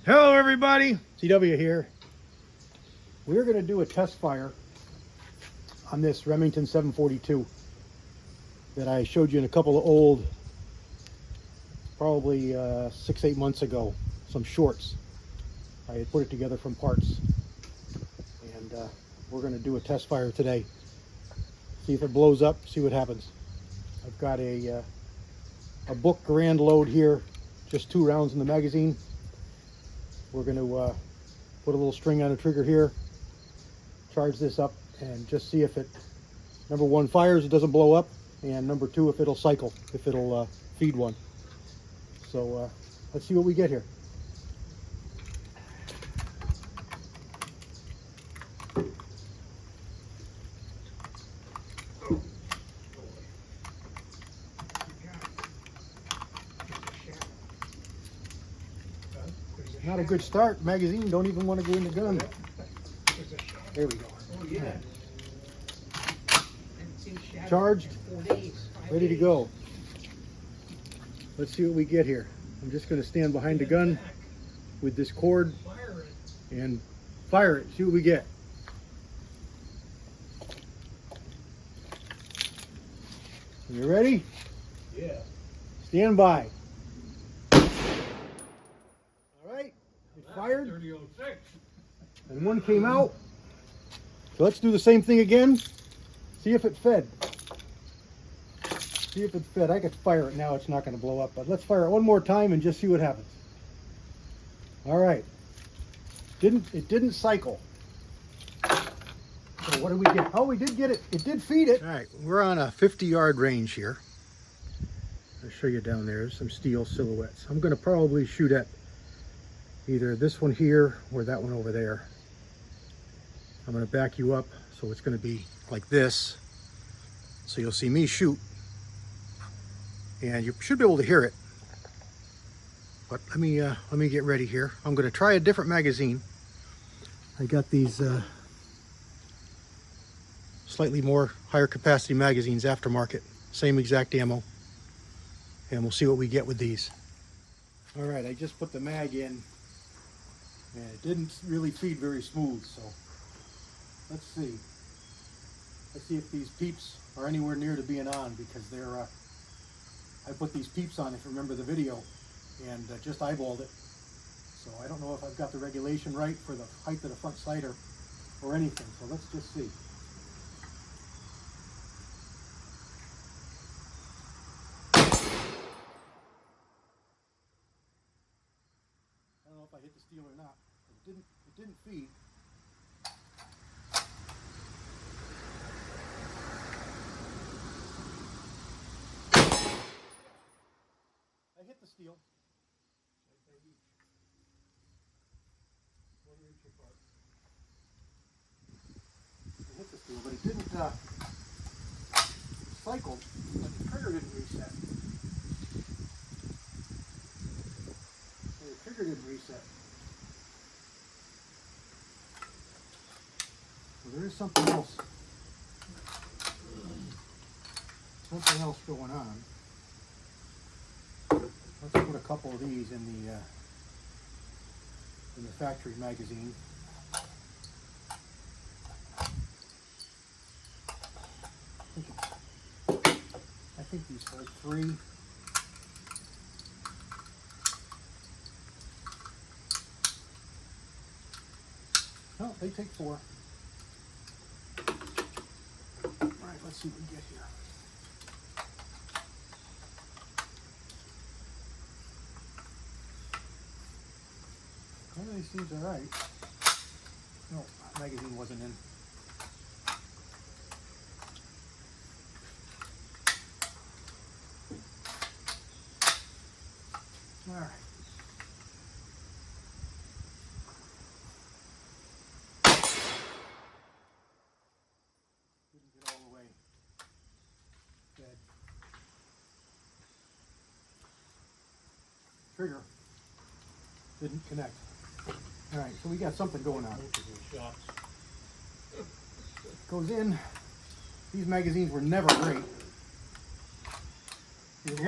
Hello everybody, CW here. We're going to do a test fire on this Remington 742 that I showed you in a couple of old, probably 6-8 months ago, some shorts. I had put it together from parts, and we're going to do a test fire today. See if it blows up, see what happens. I've got a book grand load here, just 2 rounds in the magazine. We're going to put a little string on a trigger here, charge this up, and just see if it, number one, fires, it doesn't blow up, and number two, if it'll cycle, if it'll feed one. So let's see what we get here. Not a good start. Magazine don't even want to go in the gun. There we go. Oh, yeah. Charged, ready to go. Let's see what we get here. I'm just going to stand behind the gun with this cord and fire it. See what we get. You ready? Yeah. Stand by. It fired, and one came out. So let's do the same thing again. See if it fed. See if it fed. I could fire it now. It's not going to blow up, but let's fire it one more time and just see what happens. All right. It didn't cycle. So what did we get? Oh, we did get it. It did feed it. All right. We're on a 50-yard range here. I'll show you down there. There's some steel silhouettes. I'm going to probably shoot at either this one here or that one over there. I'm going to back you up so it's going to be like this, so you'll see me shoot and you should be able to hear it. But let me get ready here. I'm going to try a different magazine. I got these slightly more higher capacity magazines, aftermarket, same exact ammo, and we'll see what we get with these. All right, I just put the mag in. And it didn't really feed very smooth, so let's see. Let's see if these peeps are anywhere near to being on, because they're, I put these peeps on, if you remember the video, and just eyeballed it. So I don't know if I've got the regulation right for the height of the front sight or anything, so let's just see. I don't know if I hit the steel or not. It didn't feed. I hit the steel. I hit the steel, but it didn't cycle, but the trigger didn't reset. The trigger didn't reset. So there is something else going on. Let's put a couple of these in the factory magazine. I think these hold 3. No, they take 4. All right, let's see what we get here. Well, these seems all right. No, magazine wasn't in. All right. Didn't get all the way dead. Trigger didn't connect. All right, so we got something going on. Goes in. These magazines were never great. It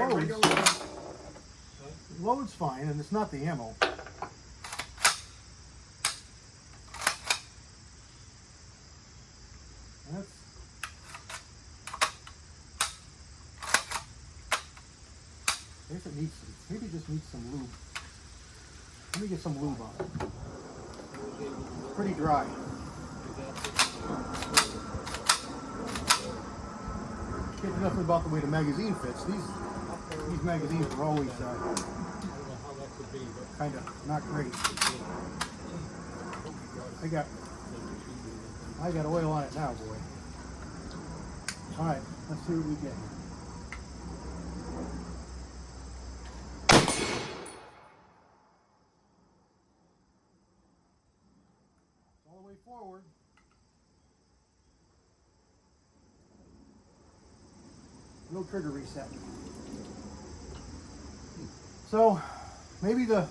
loads fine, and it's not the ammo. guess it needs some, maybe it just needs some lube. Let me get some lube on it. It's pretty dry. Can't do nothing about the way the magazine fits. These magazines are always kind of not great. I got oil on it now, boy. All right, let's see what we get. All the way forward. No trigger reset. So maybe the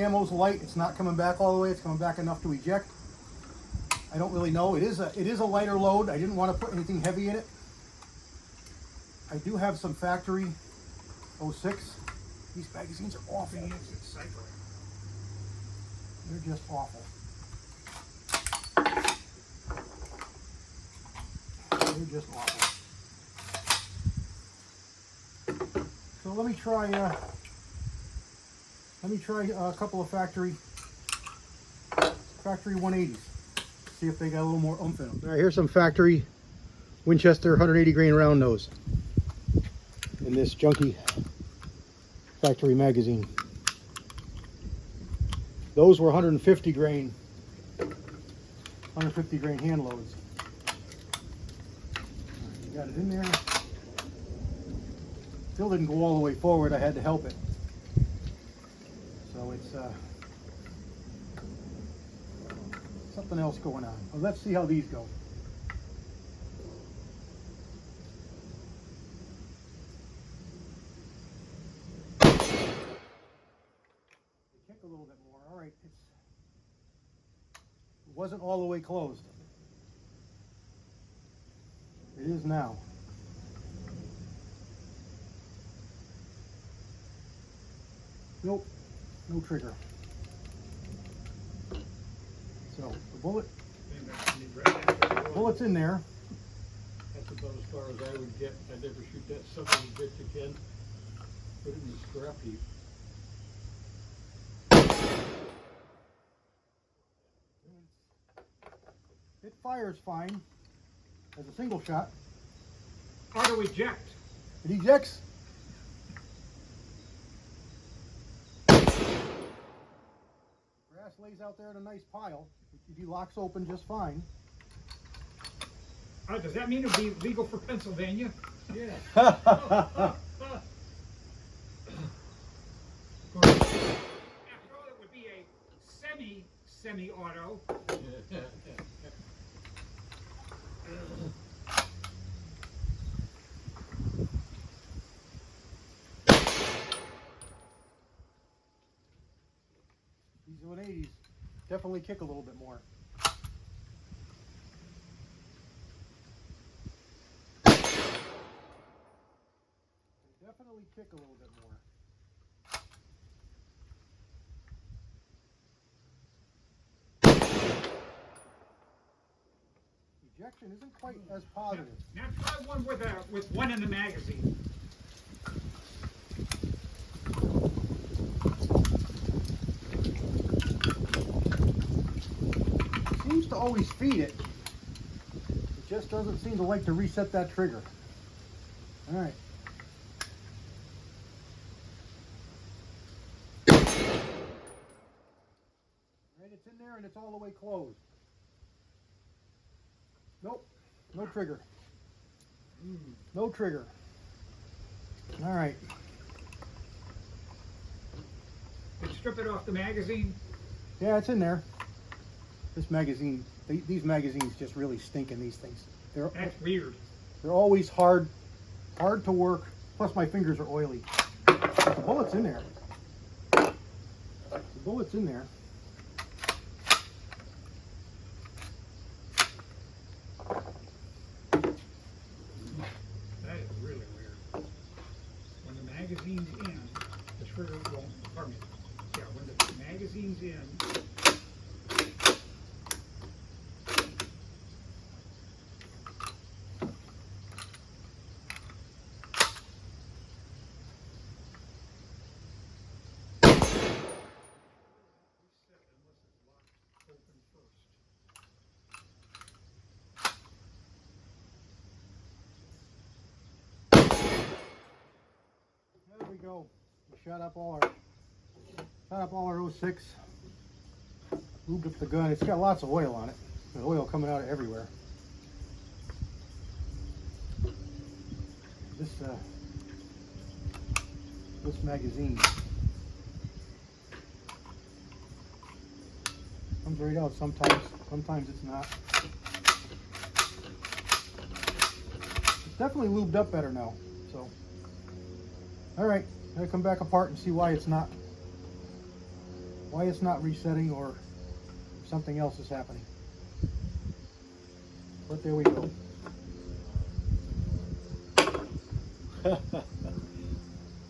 ammo's light. It's not coming back all the way. It's coming back enough to eject. I don't really know. It is a lighter load. I didn't want to put anything heavy in it. I do have some factory 06. These magazines are awful. They're just awful. They're just awful. So let me try a couple of factory 180s. See if they got a little more oomph in them. All right, here's some factory Winchester 180 grain round nose in this junky factory magazine. Those were 150 grain hand loads. You got it in there. Still didn't go all the way forward. I had to help it. So it's something else going on. Well, let's see how these go. They kick a little bit more. All right, it wasn't all the way closed. It is now. Nope, no trigger. So the bullet's in there. That's about as far as I would get. I'd never shoot that son of a bitch again. Put it in the scrap heap. It fires fine as a single shot. Auto eject. It ejects. Grass lays out there in a nice pile. It locks open just fine. Does that mean it'll be legal for Pennsylvania? Yeah. After all, it would be a semi-auto. These 180s definitely kick a little bit more. They definitely kick a little bit more. Ejection isn't quite as positive. Now try one with one in the magazine. Seems to always feed it. It just doesn't seem to like to reset that trigger. All right. Right, it's in there and it's all the way closed. Nope, no trigger. No trigger. All right. Did you strip it off the magazine? Yeah, it's in there. This magazine, these magazines just really stink in these things. That's weird. They're always hard to work. Plus my fingers are oily. But the bullet's in there. The bullet's in there. That is really weird. When the magazine's in, the trigger won't, pardon me. Yeah, when the magazine's in, go. We shot up all our 06. Lubed up the gun. It's got lots of oil on it. There's oil coming out of everywhere. This magazine comes right out sometimes. Sometimes it's not. It's definitely lubed up better now. So, all right, I'm gonna come back apart and see why it's not resetting, or if something else is happening. But there we go.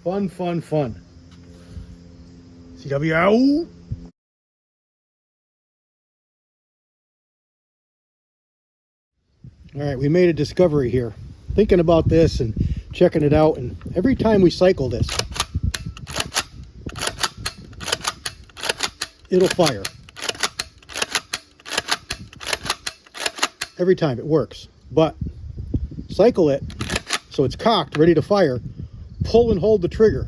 Fun. CW out. All right, we made a discovery here. Thinking about this and checking it out, and every time we cycle this, it'll fire. Every time it works. But cycle it so it's cocked, ready to fire, pull and hold the trigger.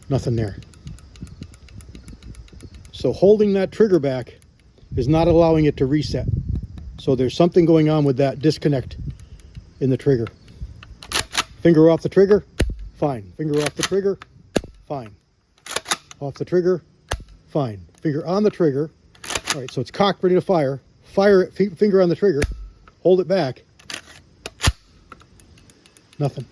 Nothing there. So holding that trigger back is not allowing it to reset. So there's something going on with that disconnect in the trigger. Finger off the trigger, fine. Finger off the trigger, fine. Off the trigger, fine. Finger on the trigger. All right, so it's cocked, ready to fire. Fire it, finger on the trigger, hold it back. Nothing.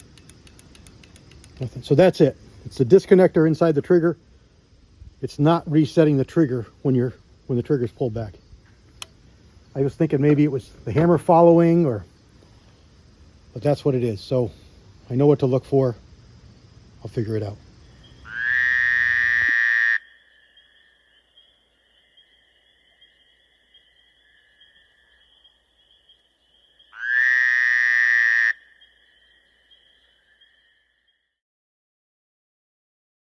So that's it. It's the disconnector inside the trigger. It's not resetting the trigger when the trigger's pulled back. I was thinking maybe it was the hammer following, but that's what it is. So I know what to look for. I'll figure it out.